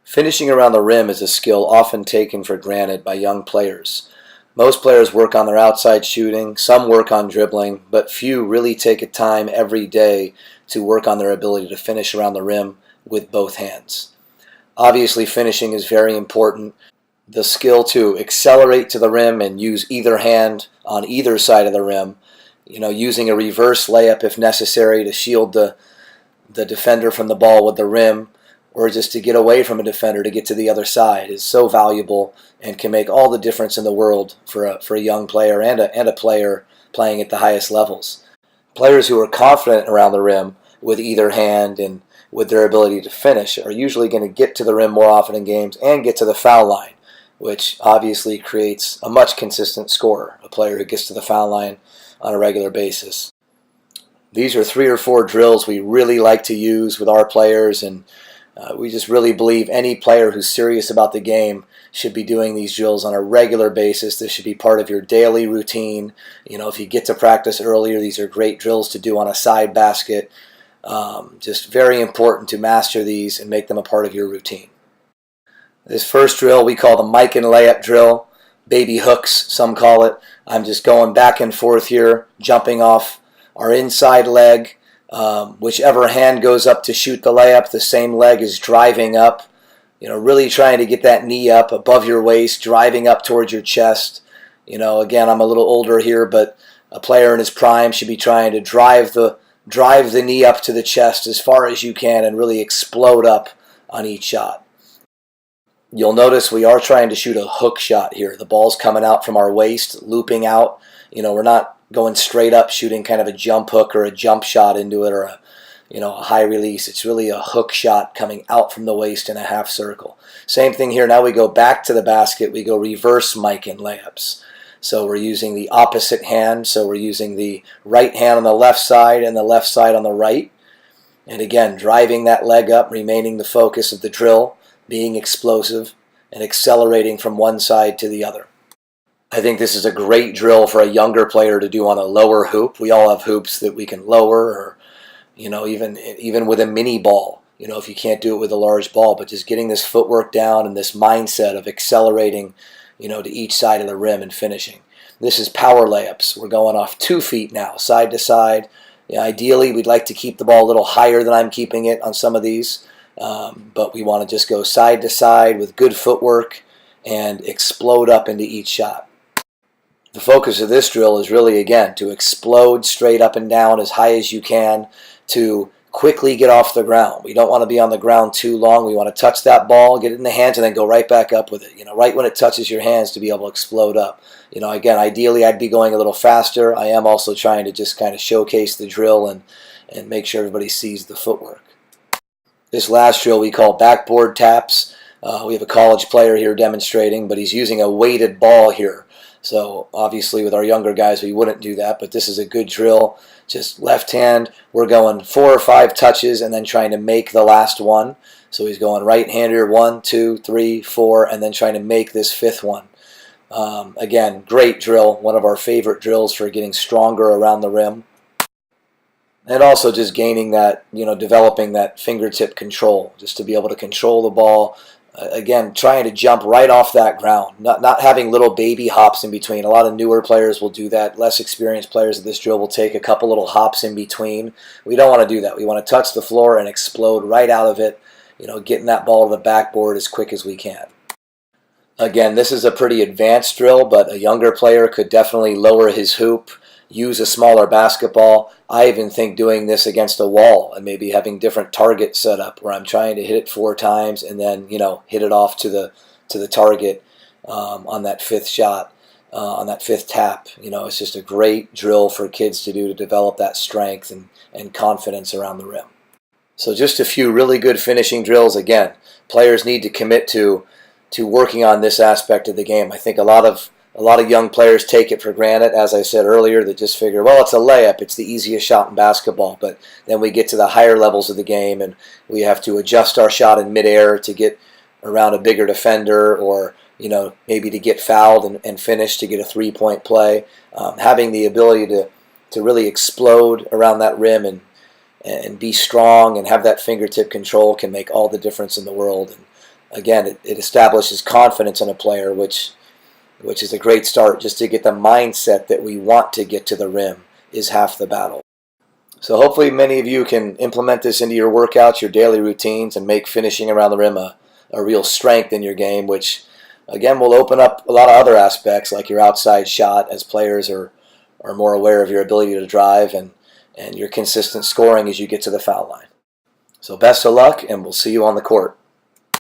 Finishing around the rim is a skill often taken for granted by young players. Most players work on their outside shooting, some work on dribbling, but few really take a time every day to work on their ability to finish around the rim with both hands. Obviously, finishing is very important. The skill to accelerate to the rim and use either hand on either side of the rim, using a reverse layup if necessary to shield the defender from the ball with the rim, or just to get away from a defender to get to the other side, is so valuable and can make all the difference in the world for a young player and a player playing at the highest levels. Players who are confident around the rim with either hand and with their ability to finish are usually going to get to the rim more often in games and get to the foul line, which obviously creates a much consistent scorer, a player who gets to the foul line on a regular basis. These are 3 or 4 drills we really like to use with our players, and we just really believe any player who's serious about the game should be doing these drills on a regular basis. This should be part of your daily routine. If you get to practice earlier, these are great drills to do on a side basket. Just very important to master these and make them a part of your routine. This first drill we call the mic and layup drill, baby hooks some call it. I'm just going back and forth here, jumping off our inside leg. Whichever hand goes up to shoot the layup, the same leg is driving up, really trying to get that knee up above your waist, driving up towards your chest. Again, I'm a little older here, but a player in his prime should be trying to drive the knee up to the chest as far as you can and really explode up on each shot. You'll notice we are trying to shoot a hook shot here. The ball's coming out from our waist, looping out. We're not going straight up shooting kind of a jump hook or a jump shot into it, or a high release. It's really a hook shot coming out from the waist in a half circle. Same thing here. Now we go back to the basket. We go reverse mic and layups. So we're using the opposite hand. So we're using the right hand on the left side and the left side on the right. And again, driving that leg up, remaining the focus of the drill, being explosive and accelerating from one side to the other. I think this is a great drill for a younger player to do on a lower hoop. We all have hoops that we can lower, or even with a mini ball, if you can't do it with a large ball, but just getting this footwork down and this mindset of accelerating, to each side of the rim and finishing. This is power layups. We're going off 2 feet now, side to side. Ideally, we'd like to keep the ball a little higher than I'm keeping it on some of these, but we want to just go side to side with good footwork and explode up into each shot. The focus of this drill is really, again, to explode straight up and down as high as you can, to quickly get off the ground. We don't want to be on the ground too long. We want to touch that ball, get it in the hands, and then go right back up with it. Right when it touches your hands, to be able to explode up. Again, ideally I'd be going a little faster. I am also trying to just kind of showcase the drill and make sure everybody sees the footwork. This last drill we call backboard taps. We have a college player here demonstrating, but he's using a weighted ball here. So obviously with our younger guys we wouldn't do that, but this is a good drill. Just left hand, we're going 4 or 5 touches and then trying to make the last one. So he's going right hander, 1, 2, 3, 4, and then trying to make this 5th one. Again, great drill, one of our favorite drills for getting stronger around the rim. And also just gaining that, developing that fingertip control, just to be able to control the ball. Again, trying to jump right off that ground, not having little baby hops in between. A lot of newer players will do that. Less experienced players of this drill will take a couple little hops in between. We don't want to do that. We want to touch the floor and explode right out of it, getting that ball to the backboard as quick as we can. Again, this is a pretty advanced drill, but a younger player could definitely lower his hoop, use a smaller basketball. I even think doing this against a wall and maybe having different targets set up where I'm trying to hit it 4 times and then hit it off to the target on that 5th shot, on that 5th tap. It's just a great drill for kids to do to develop that strength and confidence around the rim. So just a few really good finishing drills. Again, players need to commit to working on this aspect of the game. I think a lot of young players take it for granted, as I said earlier, that just figure, well, it's a layup, it's the easiest shot in basketball. But then we get to the higher levels of the game and we have to adjust our shot in midair to get around a bigger defender, or maybe to get fouled and finish to get a 3-point play. Having the ability to really explode around that rim and be strong and have that fingertip control can make all the difference in the world. Again, it establishes confidence in a player, which is a great start. Just to get the mindset that we want to get to the rim is half the battle. So hopefully many of you can implement this into your workouts, your daily routines, and make finishing around the rim a real strength in your game, which again will open up a lot of other aspects like your outside shot as players are more aware of your ability to drive and your consistent scoring as you get to the foul line. So best of luck, and we'll see you on the court.